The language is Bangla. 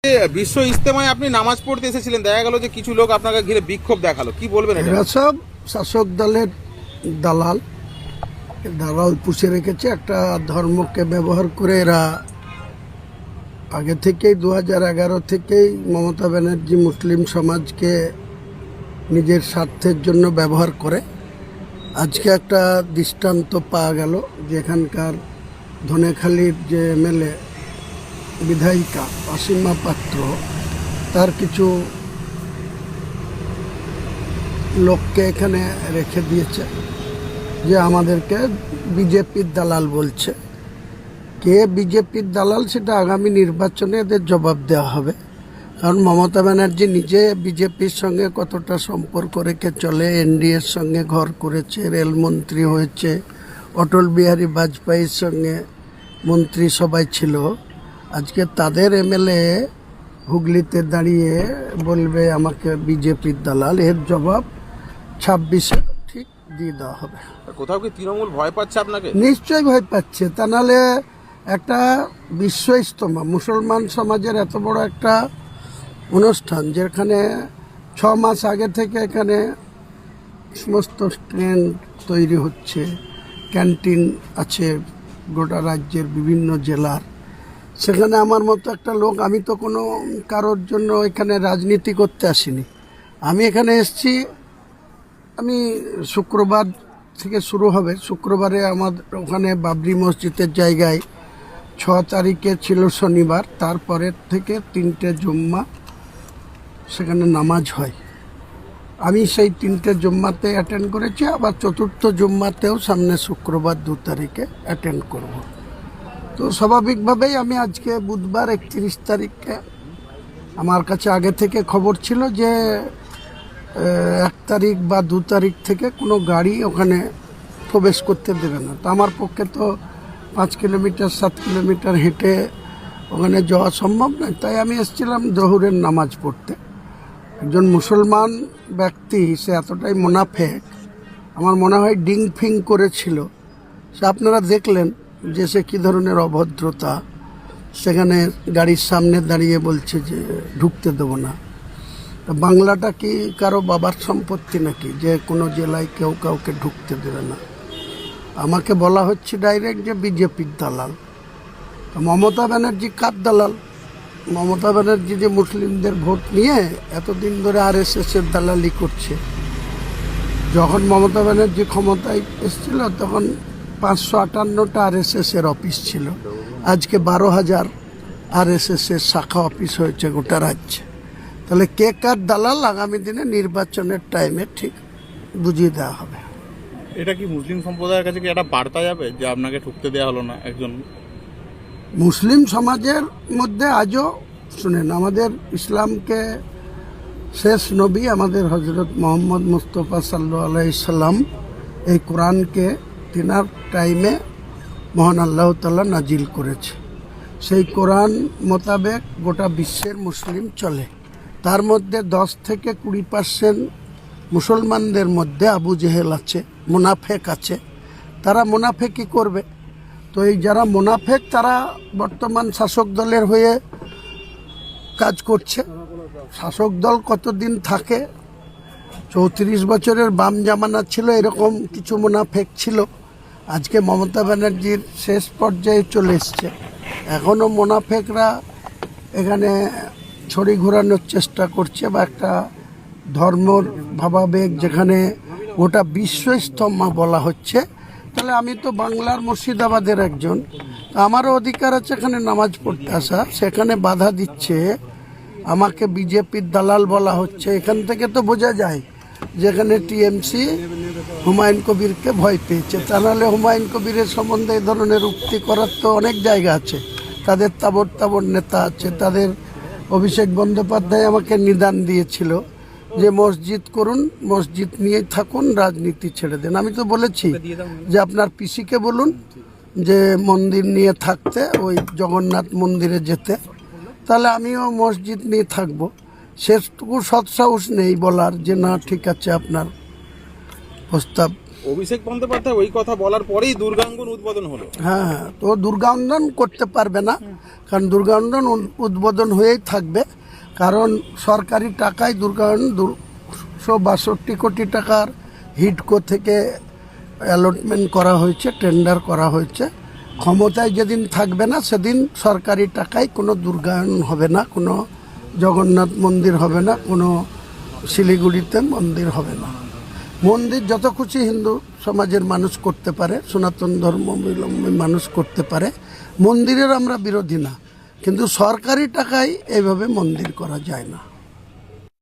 বিশ্ব ইজতেমায় আপনি নামাজ পড়তে এসেছিলেন, দেখা গেল যে কিছু লোক আপনাকে ঘিরে বিক্ষোভ দেখালো, কি বলবেন? এরা সব শাসক দলের দালাল দালাল পুষে রেখেছে একটা ধর্মকে ব্যবহার করে। এরা আগে থেকেই 2011 থেকেই মমতা ব্যানার্জি মুসলিম সমাজকে নিজের স্বার্থের জন্য ব্যবহার করে। আজকে একটা দৃষ্টান্ত পাওয়া গেল, যেখানকার ধনেখালির যে এমএলএ বিধায়িকা অসীমা পাত্র, তার কিছু লোককে এখানে রেখে দিয়েছে যে আমাদেরকে বিজেপির দালাল বলছে। কে বিজেপির দালাল সেটা আগামী নির্বাচনে এদের জবাব দেওয়া হবে। কারণ মমতা ব্যানার্জি নিজে বিজেপির সঙ্গে কতটা সম্পর্ক রেখে চলে, এনডিএর সঙ্গে ঘর করেছে, রেলমন্ত্রী হয়েছে, অটল বিহারী বাজপেয়ীর সঙ্গে মন্ত্রী সবাই ছিল। আজকে তাদের এমএলএ হুগলিতে দাঁড়িয়ে বলবে আমাকে বিজেপির দালাল, এর জবাব 26-এ ঠিক দিয়ে দেওয়া হবে। কোথাও কি তৃণমূল ভয় পাচ্ছে আপনাকে? নিশ্চয়ই ভয় পাচ্ছে, তা নাহলে একটা বিশ্ব ইজতেমা, মুসলমান সমাজের এত বড় একটা অনুষ্ঠান, যেখানে 6 মাস আগে থেকে এখানে সমস্ত ট্রেন তৈরি হচ্ছে, ক্যান্টিন আছে গোটা রাজ্যের বিভিন্ন জেলার। সেখানে আমার মতো একটা লোক, আমি তো কোনো কারোর জন্য এখানে রাজনীতি করতে আসিনি। আমি এখানে এসেছি, আমি শুক্রবার থেকে শুরু হবে। শুক্রবারে আমাদের ওখানে বাবরি মসজিদের জায়গায় 6 তারিখে ছিল শনিবার, তারপরের থেকে 3টে জুম্মা সেখানে নামাজ হয়। আমি সেই 3টে জুম্মাতে অ্যাটেন্ড করেছি, আবার 4র্থ জুম্মাতেও সামনে শুক্রবার 2 তারিখে অ্যাটেন্ড করব। তো স্বাভাবিকভাবেই আমি আজকে বুধবার 31 তারিখে, আমার কাছে আগে থেকে খবর ছিল যে 1 তারিখ বা 2 তারিখ থেকে কোনো গাড়ি ওখানে প্রবেশ করতে দেবে না। তো আমার পক্ষে তো 5 কিলোমিটার 7 কিলোমিটার হেঁটে ওখানে যাওয়া সম্ভব নয়, তাই আমি এসেছিলাম জোহরের নামাজ পড়তে। একজন মুসলমান ব্যক্তি, সে এতটাই মুনাফেক, আমার মনে হয় ডিং ফিং করেছিল। সে আপনারা দেখলেন যে সে কী ধরনের অভদ্রতা, সেখানে গাড়ির সামনে দাঁড়িয়ে বলছে যে ঢুকতে দেবো না। বাংলাটা কি কারো বাবার সম্পত্তি নাকি যে কোনো জেলায় কেউ কাউকে ঢুকতে দেবে না? আমাকে বলা হচ্ছে ডাইরেক্ট যে বিজেপির দালাল। মমতা ব্যানার্জি কার দালাল? মমতা ব্যানার্জি যে মুসলিমদের ভোট নিয়ে এতদিন ধরে আরএসএসের দালালি করছে। যখন মমতা ব্যানার্জি ক্ষমতায় এসেছিল তখন 558টা আরএসএসের অফিস ছিল, আজকে 12,000 আরএসএসের শাখা অফিস হয়েছে গোটা রাজ্যে। তাহলে কে কার দালাল আগামী দিনে নির্বাচনের টাইমে ঠিক বুঝিয়ে দেওয়া হবে। এটা কি মুসলিম সম্প্রদায়ের কাছে কি একটা বার্তা যাবে যে আপনাকে ঢুকতে দেওয়া হলো না? একজন মুসলিম সমাজের মধ্যে আজও শুনেন, আমাদের ইসলামকে শেষ নবী আমাদের হজরত মোহাম্মদ মুস্তফা সাল্লাল্লাহু আলাইহি সাল্লাম এই কোরআনকে তিনার টাইমে মহান আল্লাহ তাআলা নাজিল করেছে। সেই কোরআন মোতাবেক গোটা বিশ্বের মুসলিম চলে। তার মধ্যে 10 থেকে 20% মুসলমানদের মধ্যে আবু জেহেল আছে, মুনাফেক আছে। তারা মুনাফেকই করবে। তো এই যারা মুনাফেক, তারা বর্তমান শাসক দলের হয়ে কাজ করছে। শাসক দল কতদিন থাকে? 34 বছরের বাম জামানা ছিল, এরকম কিছু মুনাফেক ছিল। আজকে মমতা ব্যানার্জির শেষ পর্যায়ে চলে এসছে, এখনও মুনাফেকরা এখানে ছড়ি ঘোরানোর চেষ্টা করছে, বা একটা ধর্মর ভাবাবেগ যেখানে গোটা বিশ্ব ইজতেমা বলা হচ্ছে। তাহলে আমি তো বাংলার মুর্শিদাবাদের একজন, আমারও অধিকার আছে এখানে নামাজ পড়তে আসা। সেখানে বাধা দিচ্ছে, আমাকে বিজেপির দালাল বলা হচ্ছে। এখান থেকে তো বোঝা যায় যেখানে টিএমসি হুমায়ুন কবিরকে ভয় পেয়েছে। তা নাহলে হুমায়ুন কবিরের সম্বন্ধে এই ধরনের উক্তি করার তো অনেক জায়গা আছে। তাদের তাবড় তাবড় নেতা আছে। তাদের অভিষেক বন্দ্যোপাধ্যায় আমাকে নিদান দিয়েছিল যে মসজিদ করুন, মসজিদ নিয়ে থাকুন, রাজনীতি ছেড়ে দেন। আমি তো বলেছি যে আপনার পিসিকে বলুন যে মন্দির নিয়ে থাকতে, ওই জগন্নাথ মন্দিরে যেতে, তাহলে আমিও মসজিদ নিয়ে থাকবো। সেটুকু সৎসাহস নেই বলার যে না ঠিক আছে আপনার প্রস্তাব অভিষেক বন্দ্যোপাধ্যায় ওই কথা বলার পরেই দুর্গাঙ্গন উদ্বোধন হলো। হ্যাঁ, তো দুর্গান্দন করতে পারবে না, কারণ দুর্গান্দন উদ্বোধন হয়েই থাকবে, কারণ সরকারি টাকায় দুর্গান্দন 262 কোটি টাকার হিডকো থেকে অ্যালটমেন্ট করা হয়েছে, টেন্ডার করা হয়েছে। ক্ষমতায় যেদিন থাকবে না সেদিন সরকারি টাকায় কোনো দুর্গায়ন হবে না, কোনো জগন্নাথ মন্দির হবে না, কোনো শিলিগুড়িতে মন্দির হবে না। মন্দির যত খুশি হিন্দু সমাজের মানুষ করতে পারে, সনাতন ধর্মাবলম্বী মানুষ করতে পারে, মন্দিরের আমরা বিরোধী না, কিন্তু সরকারি টাকায় এইভাবে মন্দির করা যায় না।